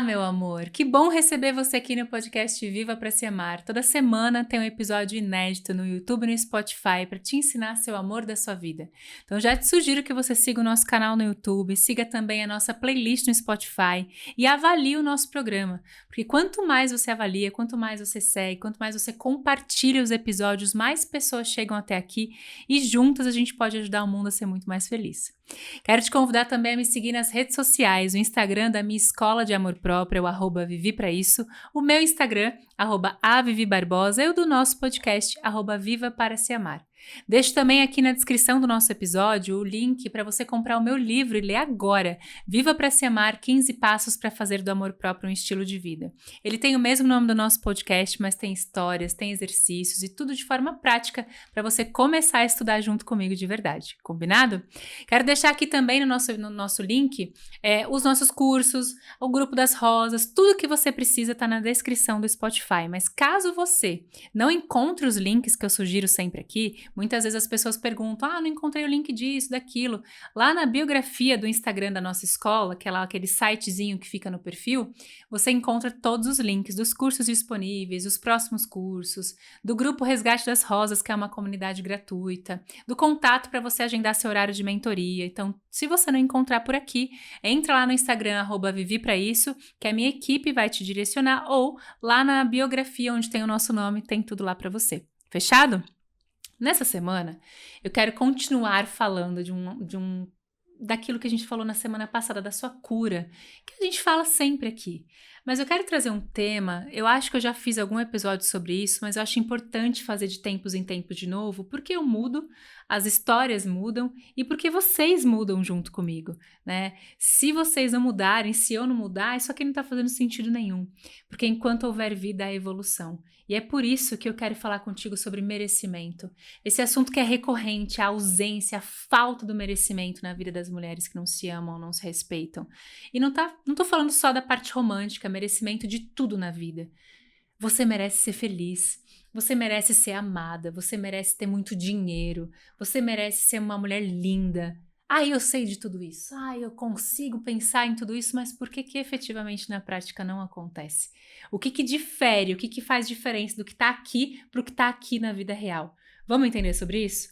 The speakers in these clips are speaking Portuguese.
Olá, meu amor! Que bom receber você aqui no podcast Viva para Se Amar. Toda semana tem um episódio inédito no YouTube e no Spotify para te ensinar seu amor da sua vida. Então já te sugiro que você siga o nosso canal no YouTube, siga também a nossa playlist no Spotify e avalie o nosso programa. Porque quanto mais você avalia, quanto mais você segue, quanto mais você compartilha os episódios, mais pessoas chegam até aqui e juntas a gente pode ajudar o mundo a ser muito mais feliz. Quero te convidar também a me seguir nas redes sociais, o Instagram da minha escola de amor próprio, o @vivipraísso, o meu Instagram, @avivibarbosa, e o do nosso podcast, @Viva para Se Amar. Deixo também aqui na descrição do nosso episódio o link para você comprar o meu livro e ler agora, Viva para Se Amar, 15 passos para fazer do amor próprio um estilo de vida. Ele tem o mesmo nome do nosso podcast, mas tem histórias, tem exercícios e tudo de forma prática para você começar a estudar junto comigo de verdade. Combinado? Quero deixar aqui também no nosso link os nossos cursos, o grupo das rosas, tudo que você precisa está na descrição do Spotify. Mas caso você não encontre os links que eu sugiro sempre aqui, muitas vezes as pessoas perguntam, não encontrei o link disso, daquilo. Lá na biografia do Instagram da nossa escola, que é lá aquele sitezinho que fica no perfil, você encontra todos os links dos cursos disponíveis, dos próximos cursos, do grupo Resgate das Rosas, que é uma comunidade gratuita, do contato para você agendar seu horário de mentoria. Então, se você não encontrar por aqui, entra lá no Instagram, @vivipraísso, que a minha equipe vai te direcionar, ou lá na biografia onde tem o nosso nome, tem tudo lá para você. Fechado? Nessa semana, eu quero continuar falando daquilo que a gente falou na semana passada, da sua cura, que a gente fala sempre aqui. Mas eu quero trazer um tema, eu acho que eu já fiz algum episódio sobre isso, mas eu acho importante fazer de tempos em tempos de novo, porque eu mudo, as histórias mudam e porque vocês mudam junto comigo, né? Se vocês não mudarem, se eu não mudar, isso aqui não tá fazendo sentido nenhum, porque enquanto houver vida, há evolução. E é por isso que eu quero falar contigo sobre merecimento. Esse assunto que é recorrente, a ausência, a falta do merecimento na vida das mulheres que não se amam, não se respeitam. E não tô falando só da parte romântica, merecimento de tudo na vida. Você merece ser feliz, você merece ser amada, você merece ter muito dinheiro, você merece ser uma mulher linda. Eu sei de tudo isso, eu consigo pensar em tudo isso, mas por que efetivamente na prática não acontece? O que difere, o que faz diferença do que tá aqui pro que tá aqui na vida real? Vamos entender sobre isso?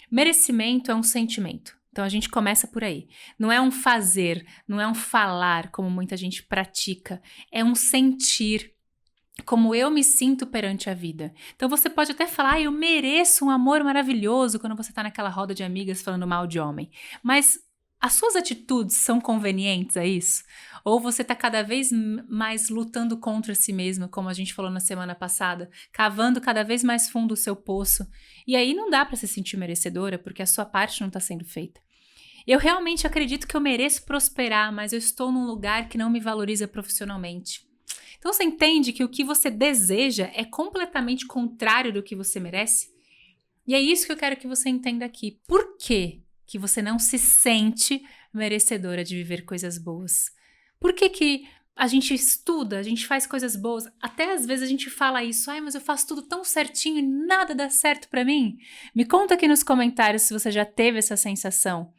Merecimento é um sentimento. Então a gente começa por aí. Não é um fazer, não é um falar como muita gente pratica, é um sentir como eu me sinto perante a vida. Então você pode até falar, eu mereço um amor maravilhoso quando você tá naquela roda de amigas falando mal de homem. Mas as suas atitudes são convenientes a isso? Ou você tá cada vez mais lutando contra si mesma, como a gente falou na semana passada, cavando cada vez mais fundo o seu poço. E aí não dá pra se sentir merecedora, porque a sua parte não tá sendo feita. Eu realmente acredito que eu mereço prosperar, mas eu estou num lugar que não me valoriza profissionalmente. Então você entende que o que você deseja é completamente contrário do que você merece? E é isso que eu quero que você entenda aqui. Por que você não se sente merecedora de viver coisas boas? Por que a gente estuda, a gente faz coisas boas, até às vezes a gente fala isso, mas eu faço tudo tão certinho e nada dá certo pra mim? Me conta aqui nos comentários se você já teve essa sensação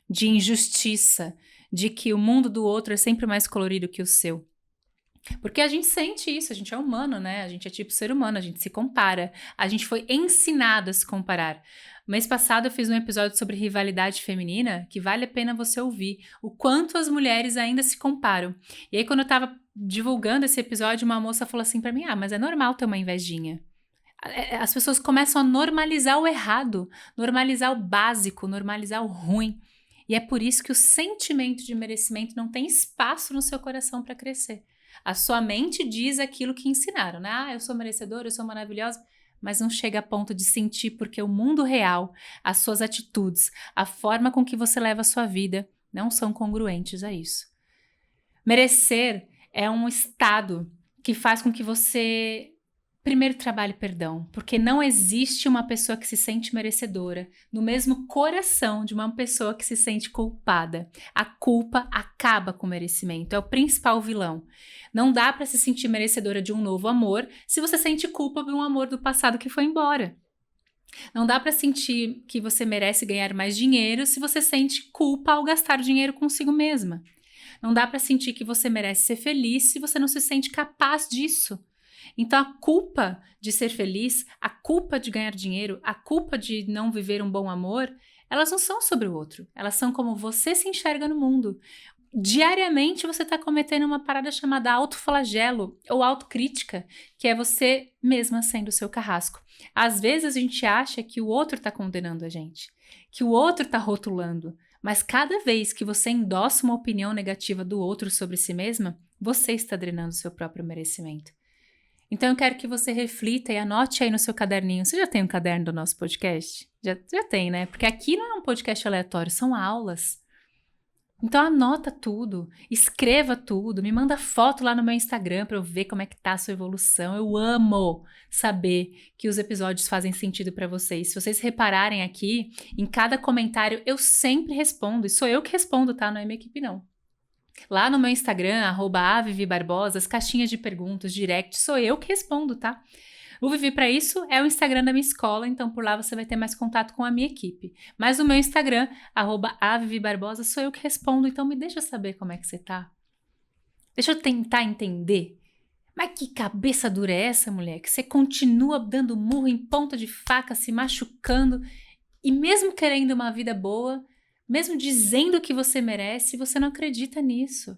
de injustiça, de que o mundo do outro é sempre mais colorido que o seu. Porque a gente sente isso, a gente é humano, né? A gente é tipo ser humano, a gente se compara. A gente foi ensinado a se comparar. Mês passado eu fiz um episódio sobre rivalidade feminina que vale a pena você ouvir. O quanto as mulheres ainda se comparam. E aí quando eu tava divulgando esse episódio, uma moça falou assim pra mim, mas é normal ter uma invejinha. As pessoas começam a normalizar o errado, normalizar o básico, normalizar o ruim. E é por isso que o sentimento de merecimento não tem espaço no seu coração para crescer. A sua mente diz aquilo que ensinaram, né? Eu sou merecedora, eu sou maravilhosa, mas não chega a ponto de sentir, porque o mundo real, as suas atitudes, a forma com que você leva a sua vida não são congruentes a isso. Merecer é um estado que faz com que você primeiro trabalhe perdão, porque não existe uma pessoa que se sente merecedora no mesmo coração de uma pessoa que se sente culpada. A culpa acaba com o merecimento, é o principal vilão. Não dá para se sentir merecedora de um novo amor se você sente culpa de um amor do passado que foi embora. Não dá para sentir que você merece ganhar mais dinheiro se você sente culpa ao gastar dinheiro consigo mesma. Não dá para sentir que você merece ser feliz se você não se sente capaz disso. Então a culpa de ser feliz, a culpa de ganhar dinheiro, a culpa de não viver um bom amor, elas não são sobre o outro. Elas são como você se enxerga no mundo. Diariamente você está cometendo uma parada chamada autoflagelo ou autocrítica, que é você mesma sendo o seu carrasco. Às vezes a gente acha que o outro está condenando a gente, que o outro está rotulando, mas cada vez que você endossa uma opinião negativa do outro sobre si mesma, você está drenando o seu próprio merecimento. Então eu quero que você reflita e anote aí no seu caderninho. Você já tem um caderno do nosso podcast? Já tem, né? Porque aqui não é um podcast aleatório, são aulas. Então anota tudo, escreva tudo, me manda foto lá no meu Instagram para eu ver como é que tá a sua evolução. Eu amo saber que os episódios fazem sentido para vocês. Se vocês repararem aqui, em cada comentário eu sempre respondo, e sou eu que respondo, tá? Não é minha equipe não. Lá no meu Instagram, @avivibarbosa, as caixinhas de perguntas, direct, sou eu que respondo, tá? O Vivi para isso é o Instagram da minha escola, então por lá você vai ter mais contato com a minha equipe. Mas o meu Instagram, @avivibarbosa, sou eu que respondo, então me deixa saber como é que você tá. Deixa eu tentar entender. Mas que cabeça dura é essa, mulher? Que você continua dando murro em ponta de faca, se machucando, e mesmo querendo uma vida boa, mesmo dizendo que você merece, você não acredita nisso.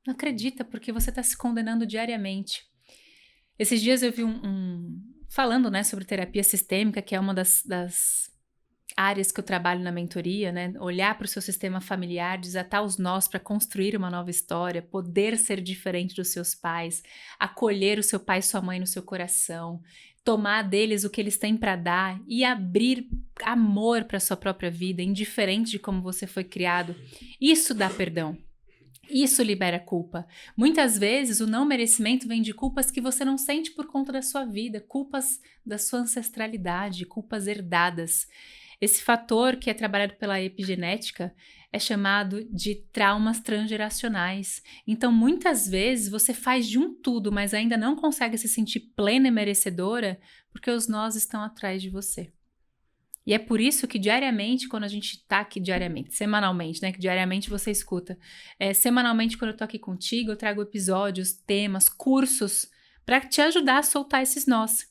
Não acredita, porque você está se condenando diariamente. Esses dias eu vi falando, né, sobre terapia sistêmica, que é uma das áreas que eu trabalho na mentoria, né? Olhar para o seu sistema familiar, desatar os nós para construir uma nova história, poder ser diferente dos seus pais, acolher o seu pai e sua mãe no seu coração, tomar deles o que eles têm para dar e abrir amor para sua própria vida, indiferente de como você foi criado. Isso dá perdão. Isso libera culpa. Muitas vezes o não merecimento vem de culpas que você não sente por conta da sua vida, culpas da sua ancestralidade, culpas herdadas. Esse fator que é trabalhado pela epigenética é chamado de traumas transgeracionais. Então, muitas vezes você faz de um tudo, mas ainda não consegue se sentir plena e merecedora porque os nós estão atrás de você. E é por isso que diariamente, quando a gente tá aqui diariamente, semanalmente, né, que diariamente você escuta, semanalmente quando eu tô aqui contigo, eu trago episódios, temas, cursos, para te ajudar a soltar esses nós.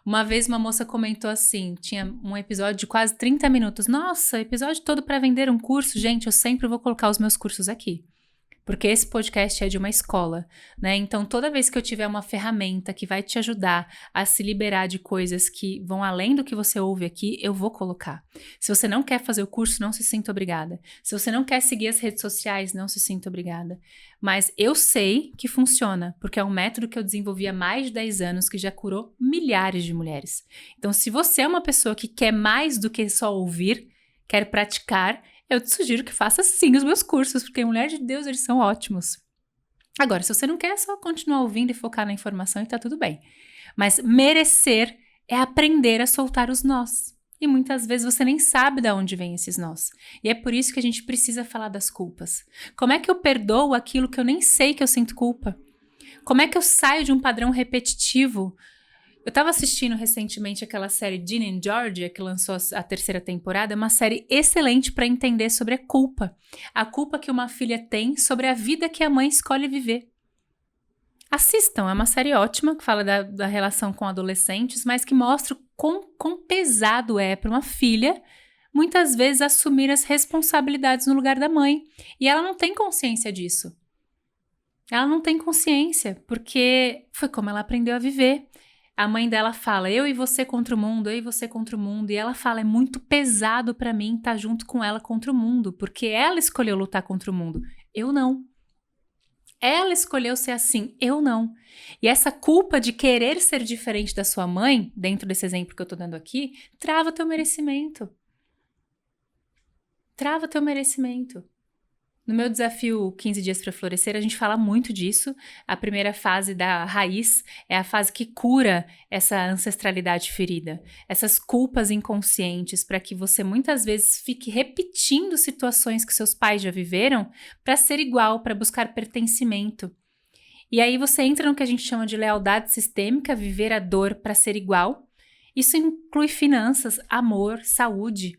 Uma vez uma moça comentou assim, tinha um episódio de quase 30 minutos, nossa, episódio todo para vender um curso, gente, eu sempre vou colocar os meus cursos aqui. Porque esse podcast é de uma escola, né? Então, toda vez que eu tiver uma ferramenta que vai te ajudar a se liberar de coisas que vão além do que você ouve aqui, eu vou colocar. Se você não quer fazer o curso, não se sinta obrigada. Se você não quer seguir as redes sociais, não se sinta obrigada. Mas eu sei que funciona, porque é um método que eu desenvolvi há mais de 10 anos, que já curou milhares de mulheres. Então, se você é uma pessoa que quer mais do que só ouvir, quer praticar, eu te sugiro que faça sim os meus cursos, porque Mulher de Deus, eles são ótimos. Agora, se você não quer, é só continuar ouvindo e focar na informação e tá tudo bem. Mas merecer é aprender a soltar os nós. E muitas vezes você nem sabe de onde vêm esses nós. E é por isso que a gente precisa falar das culpas. Como é que eu perdoo aquilo que eu nem sei que eu sinto culpa? Como é que eu saio de um padrão repetitivo? Eu estava assistindo recentemente aquela série Ginny and Georgia, que lançou a 3ª temporada, é uma série excelente para entender sobre a culpa que uma filha tem sobre a vida que a mãe escolhe viver. Assistam, é uma série ótima, que fala da relação com adolescentes, mas que mostra quão pesado é para uma filha, muitas vezes, assumir as responsabilidades no lugar da mãe. E ela não tem consciência disso. Ela não tem consciência, porque foi como ela aprendeu a viver. A mãe dela fala, eu e você contra o mundo, eu e você contra o mundo. E ela fala, é muito pesado pra mim estar junto com ela contra o mundo, porque ela escolheu lutar contra o mundo. Eu não. Ela escolheu ser assim, eu não. E essa culpa de querer ser diferente da sua mãe, dentro desse exemplo que eu tô dando aqui, trava teu merecimento. Trava teu merecimento. No meu desafio 15 dias para florescer, a gente fala muito disso. A primeira fase da raiz é a fase que cura essa ancestralidade ferida, essas culpas inconscientes, para que você muitas vezes fique repetindo situações que seus pais já viveram para ser igual, para buscar pertencimento. E aí você entra no que a gente chama de lealdade sistêmica, viver a dor para ser igual. Isso inclui finanças, amor, saúde.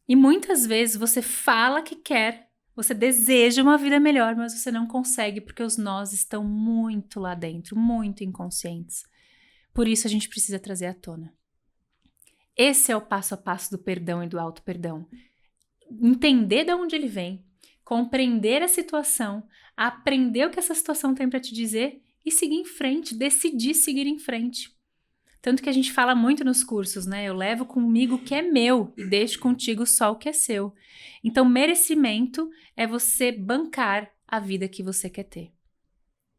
E muitas vezes você fala que quer, Você deseja uma vida melhor, mas você não consegue porque os nós estão muito lá dentro, muito inconscientes. Por isso a gente precisa trazer à tona. Esse é o passo a passo do perdão e do auto-perdão. Entender de onde ele vem, compreender a situação, aprender o que essa situação tem para te dizer e seguir em frente, decidir seguir em frente. Tanto que a gente fala muito nos cursos, né? Eu levo comigo o que é meu e deixo contigo só o que é seu. Então, merecimento é você bancar a vida que você quer ter.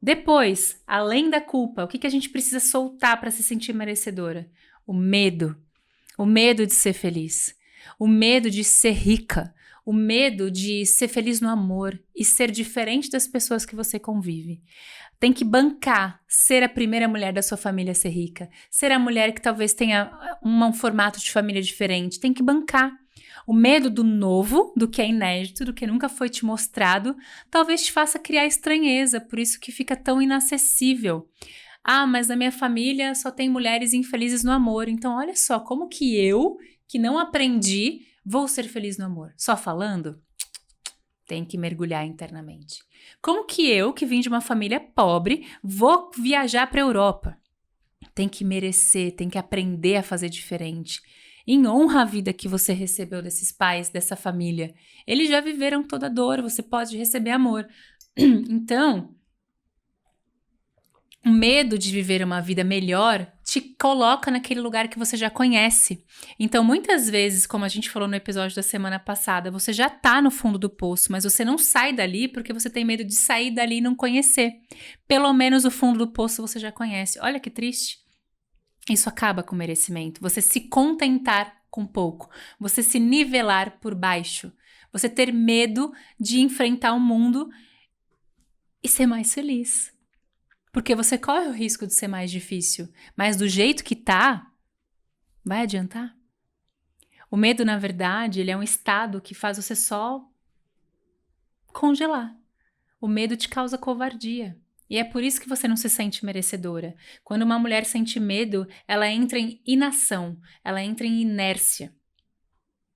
Depois, além da culpa, o que a gente precisa soltar para se sentir merecedora? O medo. O medo de ser feliz. O medo de ser rica. O medo de ser feliz no amor e ser diferente das pessoas que você convive. Tem que bancar ser a primeira mulher da sua família a ser rica. Ser a mulher que talvez tenha um formato de família diferente. Tem que bancar. O medo do novo, do que é inédito, do que nunca foi te mostrado, talvez te faça criar estranheza, por isso que fica tão inacessível. Ah, mas na minha família só tem mulheres infelizes no amor. Então, olha só, como que eu, que não aprendi, vou ser feliz no amor? Só falando? Tem que mergulhar internamente. Como que eu, que vim de uma família pobre, vou viajar para a Europa? Tem que merecer, tem que aprender a fazer diferente. Em honra à vida que você recebeu desses pais, dessa família. Eles já viveram toda a dor, você pode receber amor. Então, o medo de viver uma vida melhor te coloca naquele lugar que você já conhece. Então, muitas vezes, como a gente falou no episódio da semana passada, você já tá no fundo do poço, mas você não sai dali porque você tem medo de sair dali e não conhecer. Pelo menos o fundo do poço você já conhece. Olha que triste. Isso acaba com o merecimento. Você se contentar com pouco. Você se nivelar por baixo. Você ter medo de enfrentar o mundo e ser mais feliz. Porque você corre o risco de ser mais difícil. Mas do jeito que tá, vai adiantar? O medo, na verdade, ele é um estado que faz você só congelar. O medo te causa covardia. E é por isso que você não se sente merecedora. Quando uma mulher sente medo, ela entra em inação, ela entra em inércia.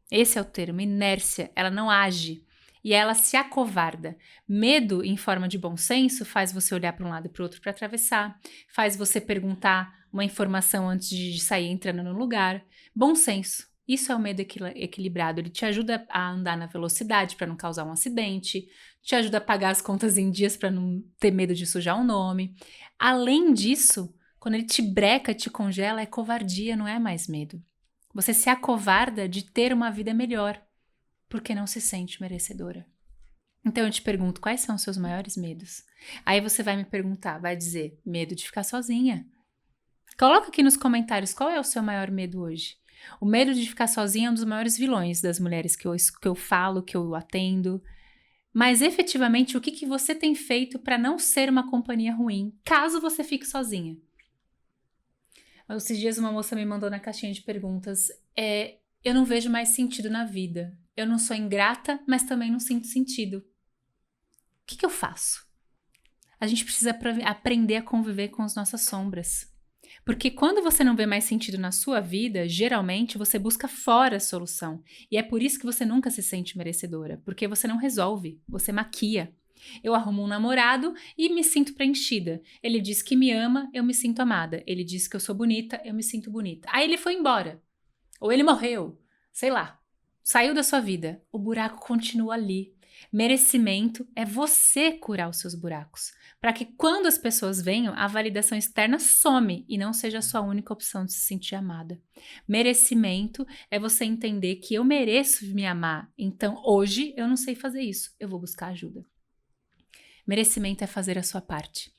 Esse é o termo, inércia. Ela não age. E ela se acovarda. Medo, em forma de bom senso, faz você olhar para um lado e para o outro para atravessar, faz você perguntar uma informação antes de sair entrando no lugar. Bom senso. Isso é o medo equilibrado. Ele te ajuda a andar na velocidade para não causar um acidente, te ajuda a pagar as contas em dias para não ter medo de sujar o nome. Além disso, quando ele te breca, te congela, é covardia, não é mais medo. Você se acovarda de ter uma vida melhor, porque não se sente merecedora. Então eu te pergunto, quais são os seus maiores medos? Aí você vai me perguntar, vai dizer, medo de ficar sozinha. Coloca aqui nos comentários qual é o seu maior medo hoje. O medo de ficar sozinha é um dos maiores vilões das mulheres que eu falo, que eu atendo. Mas efetivamente, o que você tem feito para não ser uma companhia ruim, caso você fique sozinha? Esses dias uma moça me mandou na caixinha de perguntas, eu não vejo mais sentido na vida. Eu não sou ingrata, mas também não sinto sentido. O que eu faço? A gente precisa aprender a conviver com as nossas sombras. Porque quando você não vê mais sentido na sua vida, geralmente você busca fora a solução. E é por isso que você nunca se sente merecedora. Porque você não resolve, você maquia. Eu arrumo um namorado e me sinto preenchida. Ele diz que me ama, eu me sinto amada. Ele diz que eu sou bonita, eu me sinto bonita. Aí ele foi embora. Ou ele morreu. Sei lá. Saiu da sua vida. O buraco continua ali. Merecimento é você curar os seus buracos, para que quando as pessoas venham, a validação externa some e não seja a sua única opção de se sentir amada. Merecimento é você entender que eu mereço me amar, então hoje eu não sei fazer isso, eu vou buscar ajuda. Merecimento é fazer a sua parte.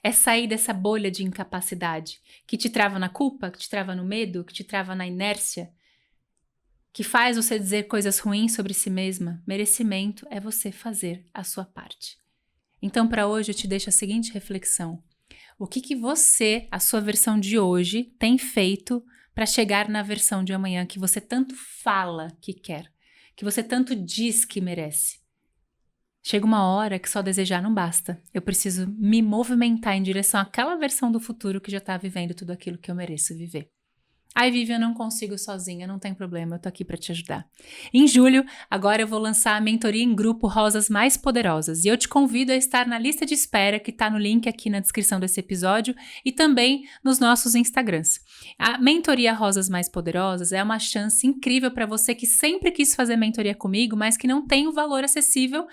É sair dessa bolha de incapacidade que te trava na culpa, que te trava no medo, que te trava na inércia, que faz você dizer coisas ruins sobre si mesma. Merecimento é você fazer a sua parte. Então, para hoje, eu te deixo a seguinte reflexão. O que você, a sua versão de hoje, tem feito para chegar na versão de amanhã que você tanto fala que quer, que você tanto diz que merece? Chega uma hora que só desejar não basta. Eu preciso me movimentar em direção àquela versão do futuro que já está vivendo tudo aquilo que eu mereço viver. Ai, Vivi, eu não consigo sozinha, não tem problema, eu tô aqui para te ajudar. Em julho, agora eu vou lançar a mentoria em grupo Rosas Mais Poderosas e eu te convido a estar na lista de espera que tá no link aqui na descrição desse episódio e também nos nossos Instagrams. A mentoria Rosas Mais Poderosas é uma chance incrível para você que sempre quis fazer mentoria comigo, mas que não tem o valor acessível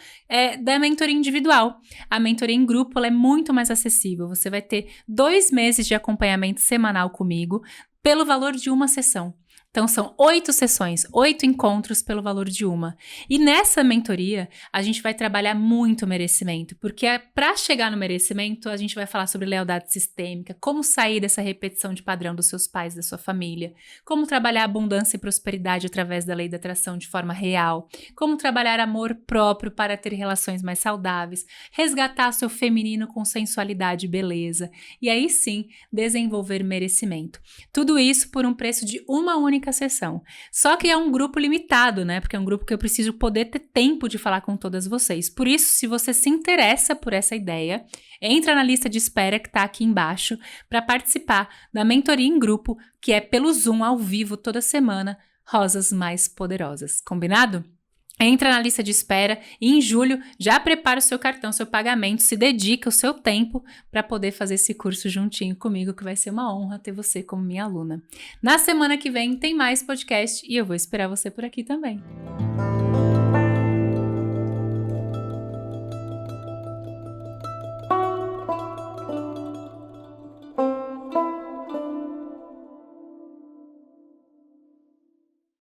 da mentoria individual. A mentoria em grupo ela é muito mais acessível. Você vai ter 2 meses de acompanhamento semanal comigo pelo valor de uma sessão. Então, são 8 sessões, 8 encontros pelo valor de uma. E nessa mentoria, a gente vai trabalhar muito merecimento, porque para chegar no merecimento, a gente vai falar sobre lealdade sistêmica, como sair dessa repetição de padrão dos seus pais, da sua família, como trabalhar abundância e prosperidade através da lei da atração de forma real, como trabalhar amor próprio para ter relações mais saudáveis, resgatar seu feminino com sensualidade e beleza, e aí sim, desenvolver merecimento. Tudo isso por um preço de uma única sessão. Só que é um grupo limitado, né? Porque é um grupo que eu preciso poder ter tempo de falar com todas vocês. Por isso, se você se interessa por essa ideia, entra na lista de espera que tá aqui embaixo para participar da mentoria em grupo, que é pelo Zoom ao vivo toda semana, Rosas Mais Poderosas. Combinado? Entra na lista de espera e em julho já prepara o seu cartão, seu pagamento, se dedica o seu tempo para poder fazer esse curso juntinho comigo, que vai ser uma honra ter você como minha aluna. Na semana que vem tem mais podcast e eu vou esperar você por aqui também.